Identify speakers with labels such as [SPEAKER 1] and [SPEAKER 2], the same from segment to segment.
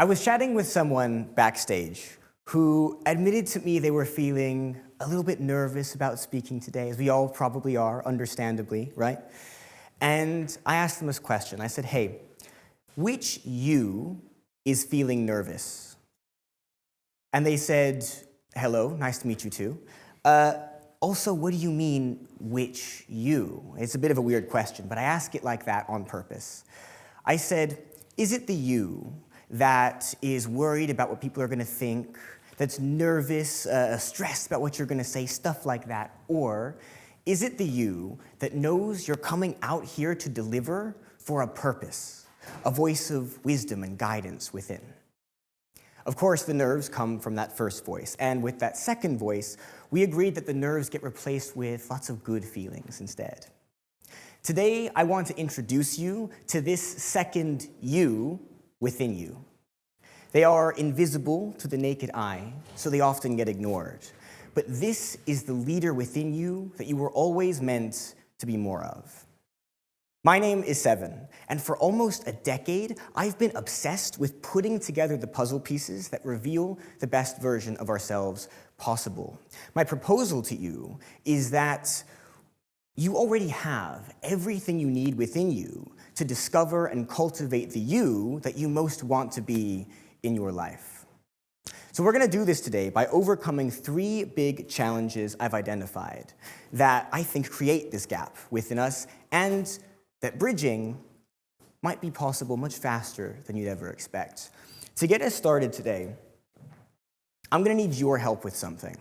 [SPEAKER 1] I was chatting with someone backstage who admitted to me they were feeling a little bit nervous about speaking today, as we all probably are, understandably, right? And I asked them this question. I said, hey, which you is feeling nervous? And they said, hello, nice to meet you too. Also, what do you mean, which you? It's a bit of a weird question, but I ask it like that on purpose. I said, is it the you that is worried about what people are going to think, that's nervous, stressed about what you're going to say, stuff like that? Or is it the you that knows you're coming out here to deliver for a purpose, a voice of wisdom and guidance within? Of course, the nerves come from that first voice, and with that second voice, we agreed that the nerves get replaced with lots of good feelings instead. Today, I want to introduce you to this second you within you. They are invisible to the naked eye, so they often get ignored. But this is the leader within you that you were always meant to be more of. My name is Seven, and for almost a decade, I've been obsessed with putting together the puzzle pieces that reveal the best version of ourselves possible. My proposal to you is that you already have everything you need within you to discover and cultivate the you that you most want to be in your life. So we're going to do this today by overcoming 3 big challenges I've identified that I think create this gap within us, and that bridging might be possible much faster than you'd ever expect. To get us started today, I'm going to need your help with something.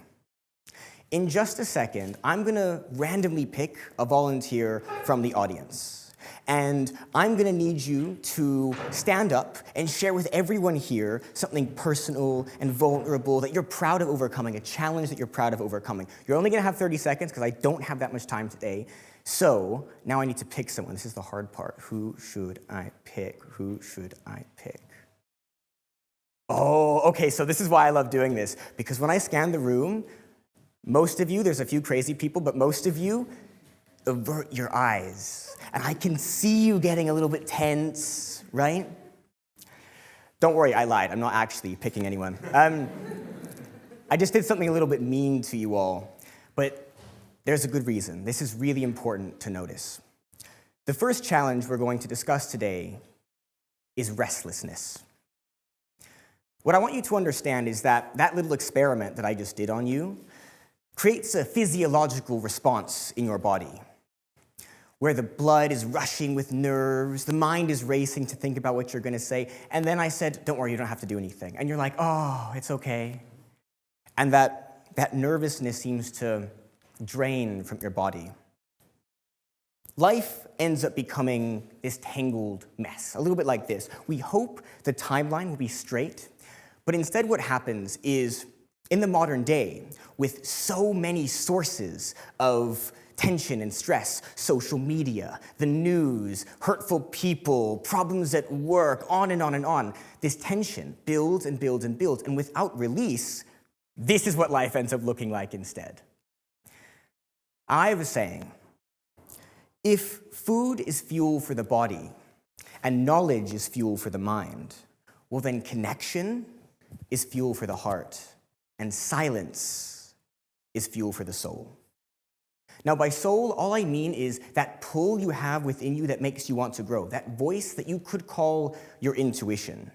[SPEAKER 1] In just a second, I'm going to randomly pick a volunteer from the audience. And I'm going to need you to stand up and share with everyone here something personal and vulnerable that you're proud of overcoming, a challenge that you're proud of overcoming. You're only going to have 30 seconds because I don't have that much time today. So now I need to pick someone. This is the hard part. Who should I pick? Who should I pick? Oh, okay, so this is why I love doing this. Because when I scan the room, most of you, there's a few crazy people, but most of you avert your eyes. And I can see you getting a little bit tense, right? Don't worry, I lied. I'm not actually picking anyone. I just did something a little bit mean to you all. But there's a good reason. This is really important to notice. The first challenge we're going to discuss today is restlessness. What I want you to understand is that that little experiment that I just did on you creates a physiological response in your body, where the blood is rushing with nerves, the mind is racing to think about what you're going to say, and then I said, don't worry, you don't have to do anything. And you're like, oh, it's okay. And that nervousness seems to drain from your body. Life ends up becoming this tangled mess, a little bit like this. We hope the timeline will be straight, but instead what happens is, in the modern day, with so many sources of tension and stress, social media, the news, hurtful people, problems at work, on and on and on, this tension builds and builds and builds, and without release, this is what life ends up looking like instead. I was saying, if food is fuel for the body and knowledge is fuel for the mind, well then connection is fuel for the heart and silence is fuel for the soul. Now by soul, all I mean is that pull you have within you that makes you want to grow, that voice that you could call your intuition.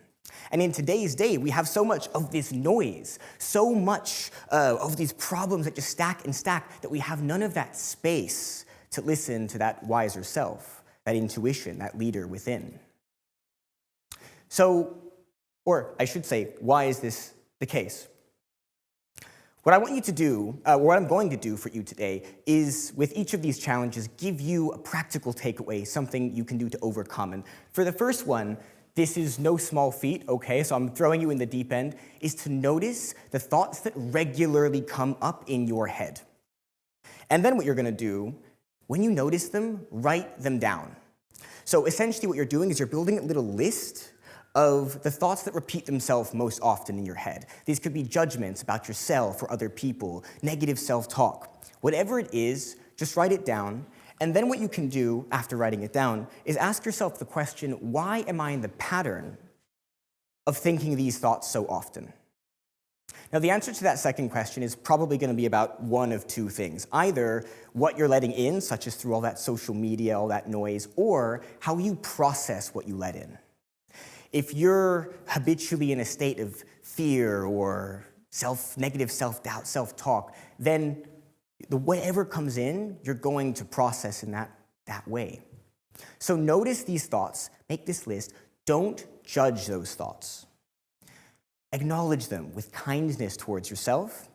[SPEAKER 1] And in today's day, we have so much of this noise, so much of these problems that just stack and stack, that we have none of that space to listen to that wiser self, that intuition, that leader within. So, or I should say, why is this the case? What I want you to do, what I'm going to do for you today is, with each of these challenges, give you a practical takeaway, something you can do to overcome. And for the first one, this is no small feat, okay, so I'm throwing you in the deep end, is to notice the thoughts that regularly come up in your head. And then what you're going to do, when you notice them, write them down. So essentially what you're doing is you're building a little list of the thoughts that repeat themselves most often in your head. These could be judgments about yourself or other people, negative self-talk. Whatever it is, just write it down. And then what you can do after writing it down is ask yourself the question, why am I in the pattern of thinking these thoughts so often? Now, the answer to that second question is probably going to be about one of two things. Either what you're letting in, such as through all that social media, all that noise, or how you process what you let in. If you're habitually in a state of fear or negative self-doubt, self-talk, then whatever comes in, you're going to process in that way. So notice these thoughts, make this list, don't judge those thoughts. Acknowledge them with kindness towards yourself,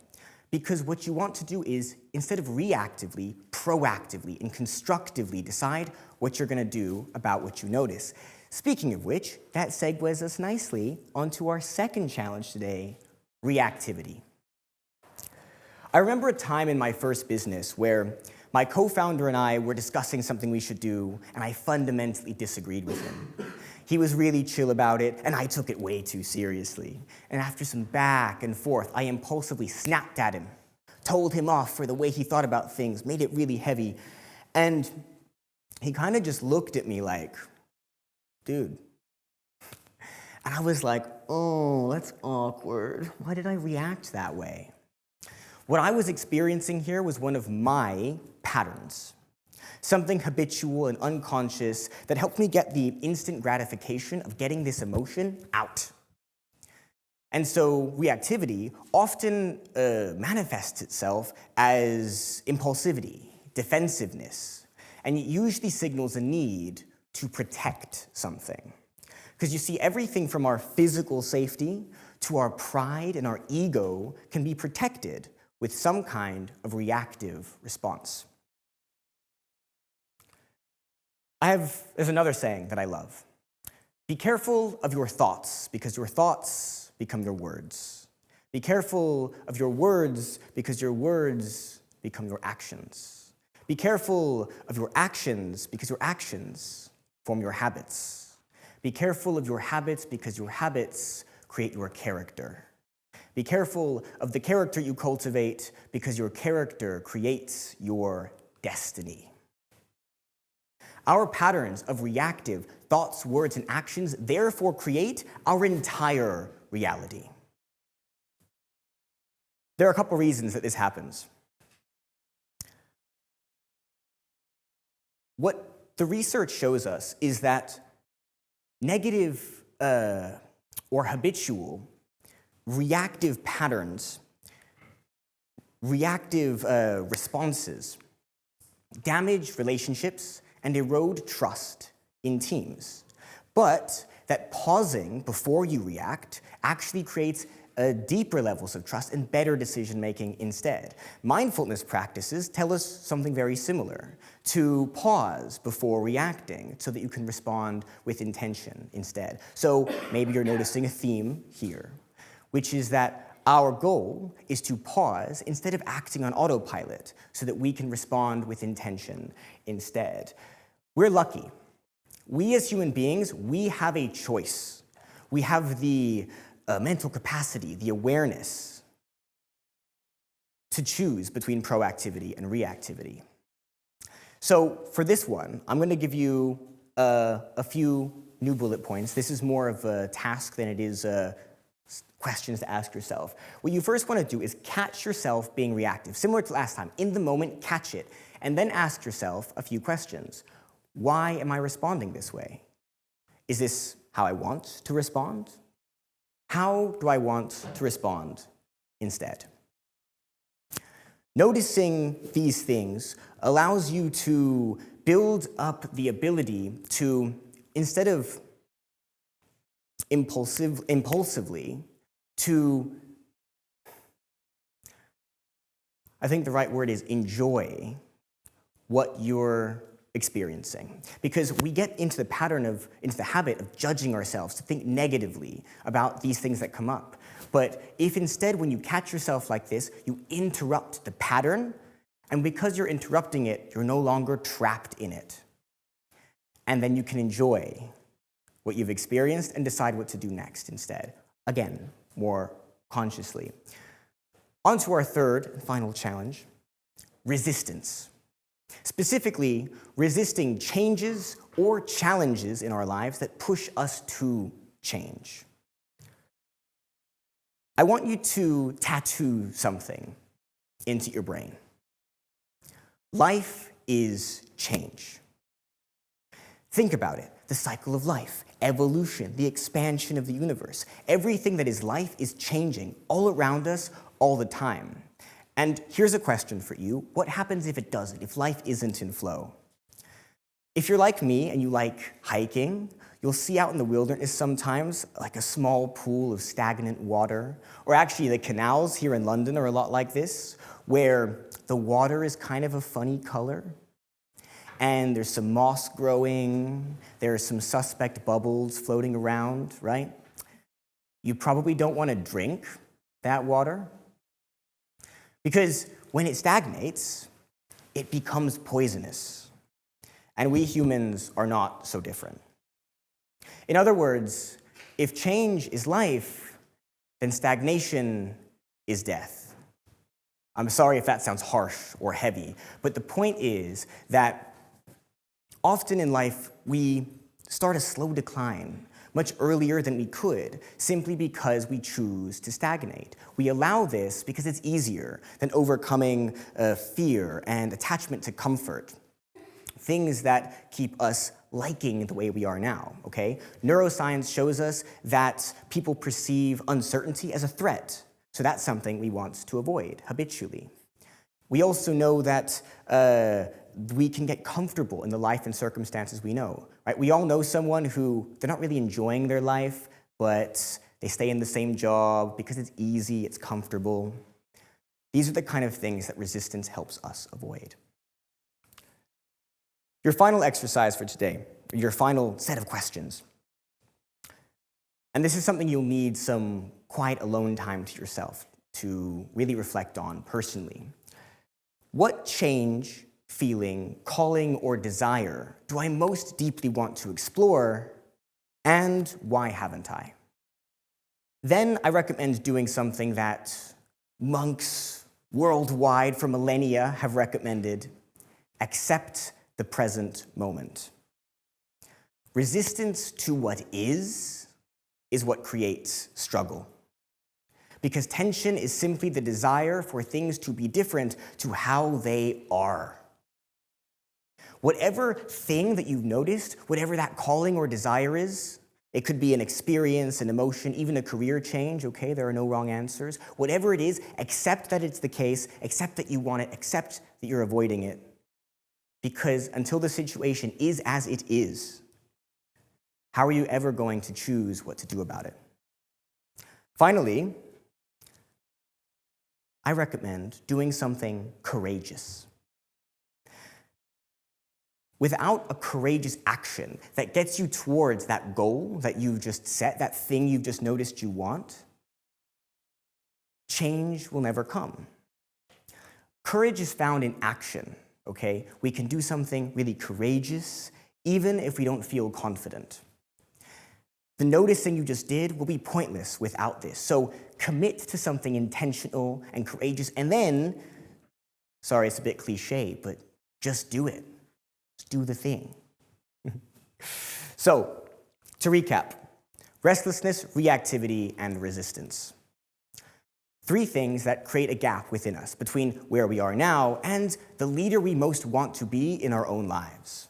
[SPEAKER 1] because what you want to do is, instead of reactively, proactively and constructively decide what you're going to do about what you notice. Speaking of which, that segues us nicely onto our second challenge today, reactivity. I remember a time in my first business where my co-founder and I were discussing something we should do, and I fundamentally disagreed with him. He was really chill about it, and I took it way too seriously. And after some back and forth, I impulsively snapped at him, told him off for the way he thought about things, made it really heavy. And he kind of just looked at me like, dude. And I was like, oh, that's awkward. Why did I react that way? What I was experiencing here was one of my patterns. Something habitual and unconscious that helped me get the instant gratification of getting this emotion out. And so reactivity often manifests itself as impulsivity, defensiveness, and it usually signals a need to protect something. Because you see, everything from our physical safety to our pride and our ego can be protected with some kind of reactive response. There's another saying that I love. Be careful of your thoughts, because your thoughts become your words. Be careful of your words, because your words become your actions. Be careful of your actions, because your actions form your habits. Be careful of your habits, because your habits create your character. Be careful of the character you cultivate, because your character creates your destiny. Our patterns of reactive thoughts, words, and actions therefore create our entire reality. There are a couple reasons that this happens. What the research shows us is that negative or habitual reactive patterns, reactive responses, damage relationships and erode trust in teams. But that pausing before you react actually creates deeper levels of trust and better decision-making instead. Mindfulness practices tell us something very similar, to pause before reacting so that you can respond with intention instead. So maybe you're noticing a theme here, which is that our goal is to pause instead of acting on autopilot so that we can respond with intention instead. We're lucky. We as human beings, we have a choice. We have the mental capacity, the awareness to choose between proactivity and reactivity. So for this one, I'm going to give you a few new bullet points. This is more of a task than it is questions to ask yourself. What you first want to do is catch yourself being reactive. Similar to last time, in the moment, catch it, and then ask yourself a few questions. Why am I responding this way? Is this how I want to respond? How do I want to respond instead? Noticing these things allows you to build up the ability to, instead of impulsively, to, I think the right word is enjoy what you're experiencing. Because we get into the habit of judging ourselves, to think negatively about these things that come up. But if instead, when you catch yourself like this, you interrupt the pattern, and because you're interrupting it, you're no longer trapped in it. And then you can enjoy what you've experienced and decide what to do next instead. Again, more consciously. On to our third and final challenge, resistance. Specifically, resisting changes or challenges in our lives that push us to change. I want you to tattoo something into your brain. Life is change. Think about it. The cycle of life, evolution, the expansion of the universe. Everything that is life is changing all around us all the time. And here's a question for you. What happens if it doesn't, if life isn't in flow? If you're like me and you like hiking, you'll see out in the wilderness sometimes like a small pool of stagnant water. Or actually the canals here in London are a lot like this, where the water is kind of a funny color. And there's some moss growing, there are some suspect bubbles floating around, right? You probably don't want to drink that water, because when it stagnates, it becomes poisonous. And we humans are not so different. In other words, if change is life, then stagnation is death. I'm sorry if that sounds harsh or heavy, but the point is that often in life, we start a slow decline much earlier than we could, simply because we choose to stagnate. We allow this because it's easier than overcoming fear and attachment to comfort, things that keep us liking the way we are now, okay? Neuroscience shows us that people perceive uncertainty as a threat, so that's something we want to avoid habitually. We also know that we can get comfortable in the life and circumstances we know, right? We all know someone who, they're not really enjoying their life, but they stay in the same job because it's easy, it's comfortable. These are the kind of things that resistance helps us avoid. Your final exercise for today, your final set of questions. And this is something you'll need some quiet alone time to yourself to really reflect on personally. What change, feeling, calling, or desire do I most deeply want to explore, and why haven't I? Then I recommend doing something that monks worldwide for millennia have recommended: accept the present moment. Resistance to what is what creates struggle. Because tension is simply the desire for things to be different to how they are. Whatever thing that you've noticed, whatever that calling or desire is, it could be an experience, an emotion, even a career change, okay? There are no wrong answers. Whatever it is, accept that it's the case, accept that you want it, accept that you're avoiding it. Because until the situation is as it is, how are you ever going to choose what to do about it? Finally, I recommend doing something courageous. Without a courageous action that gets you towards that goal that you've just set, that thing you've just noticed you want, change will never come. Courage is found in action, okay? We can do something really courageous even if we don't feel confident. The noticing you just did will be pointless without this. So commit to something intentional and courageous, and then, sorry, it's a bit cliche, but just do it. Just do the thing. So, to recap, restlessness, reactivity, and resistance. 3 things that create a gap within us between where we are now and the leader we most want to be in our own lives.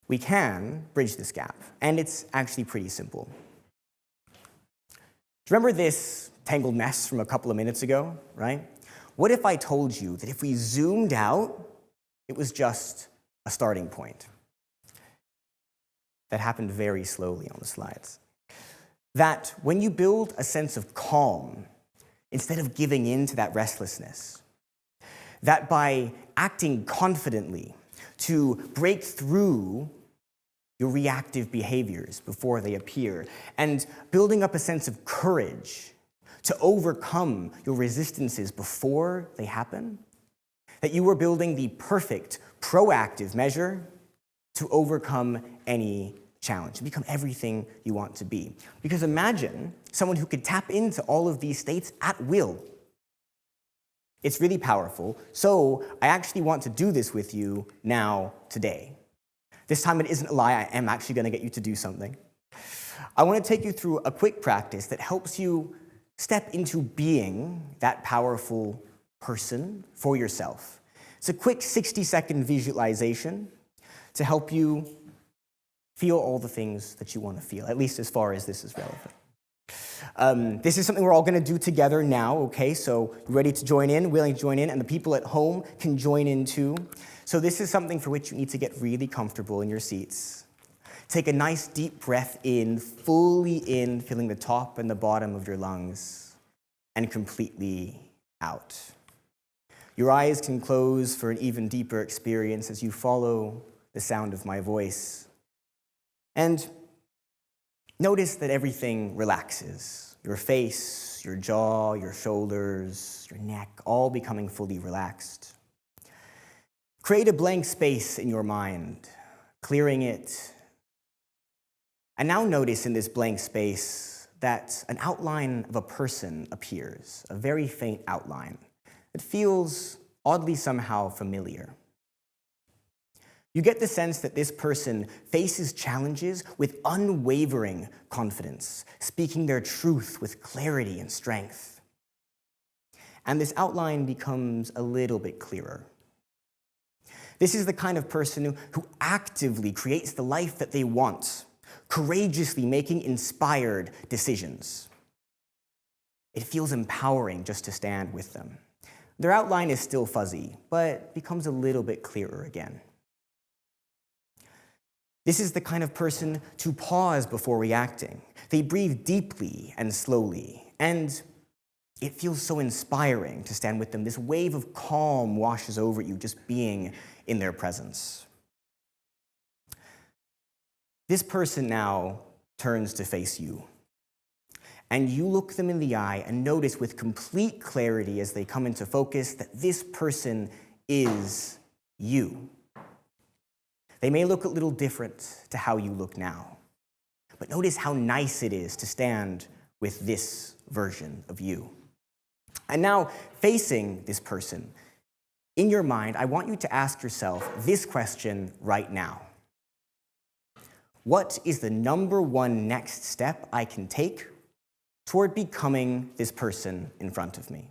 [SPEAKER 1] We can bridge this gap, and it's actually pretty simple. Do you remember this tangled mess from a couple of minutes ago, right? What if I told you that if we zoomed out, it was just a starting point? That happened very slowly on the slides. That when you build a sense of calm, instead of giving in to that restlessness, that by acting confidently to break through your reactive behaviors before they appear, and building up a sense of courage to overcome your resistances before they happen, that you are building the perfect proactive measure to overcome any challenge, to become everything you want to be. Because imagine someone who could tap into all of these states at will. It's really powerful. So I actually want to do this with you now, today. This time it isn't a lie, I am actually going to get you to do something. I want to take you through a quick practice that helps you step into being that powerful person for yourself. It's a quick 60-second visualization to help you feel all the things that you want to feel, at least as far as this is relevant. This is something we're all going to do together now, okay? So you ready to join in, willing to join in, and the people at home can join in too. So this is something for which you need to get really comfortable in your seats. Take a nice deep breath in, fully in, feeling the top and the bottom of your lungs, and completely out. Your eyes can close for an even deeper experience as you follow the sound of my voice. And notice that everything relaxes. Your face, your jaw, your shoulders, your neck, all becoming fully relaxed. Create a blank space in your mind, clearing it. And now notice in this blank space that an outline of a person appears, a very faint outline. It feels oddly somehow familiar. You get the sense that this person faces challenges with unwavering confidence, speaking their truth with clarity and strength. And this outline becomes a little bit clearer. This is the kind of person who actively creates the life that they want, courageously making inspired decisions. It feels empowering just to stand with them. Their outline is still fuzzy, but becomes a little bit clearer again. This is the kind of person to pause before reacting. They breathe deeply and slowly, and it feels so inspiring to stand with them. This wave of calm washes over you just being in their presence. This person now turns to face you, and you look them in the eye and notice with complete clarity as they come into focus that this person is you. They may look a little different to how you look now, but notice how nice it is to stand with this version of you. And now, facing this person, in your mind, I want you to ask yourself this question right now. What is the number one next step I can take toward becoming this person in front of me?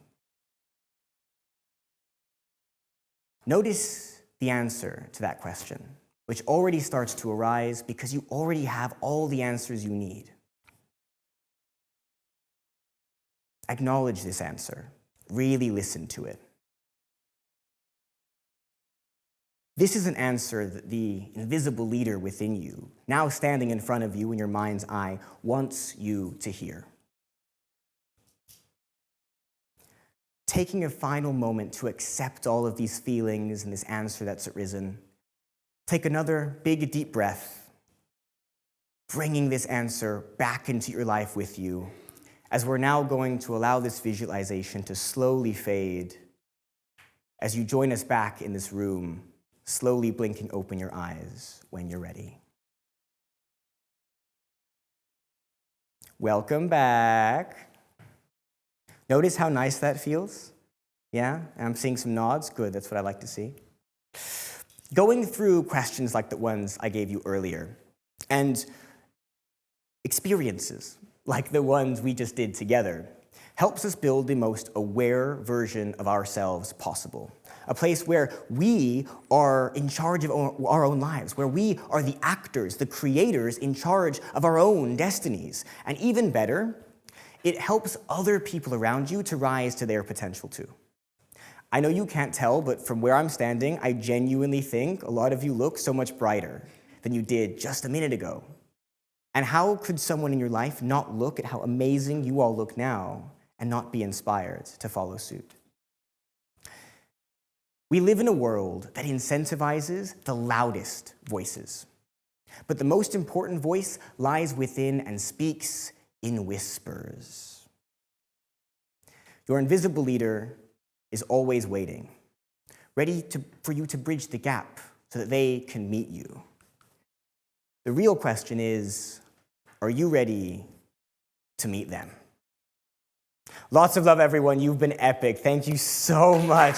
[SPEAKER 1] Notice the answer to that question, which already starts to arise because you already have all the answers you need. Acknowledge this answer. Really listen to it. This is an answer that the invisible leader within you, now standing in front of you in your mind's eye, wants you to hear. Taking a final moment to accept all of these feelings and this answer that's arisen, take another big, deep breath, bringing this answer back into your life with you, as we're now going to allow this visualization to slowly fade as you join us back in this room, slowly blinking open your eyes when you're ready. Welcome back. Notice how nice that feels? Yeah? I'm seeing some nods. Good, that's what I like to see. Going through questions like the ones I gave you earlier, and experiences like the ones we just did together, helps us build the most aware version of ourselves possible. A place where we are in charge of our own lives, where we are the actors, the creators in charge of our own destinies. And even better, it helps other people around you to rise to their potential too. I know you can't tell, but from where I'm standing, I genuinely think a lot of you look so much brighter than you did just a minute ago. And how could someone in your life not look at how amazing you all look now and not be inspired to follow suit? We live in a world that incentivizes the loudest voices. But the most important voice lies within and speaks in whispers. Your invisible leader is always waiting, ready for you to bridge the gap so that they can meet you. The real question is, are you ready to meet them? Lots of love, everyone. You've been epic. Thank you so much.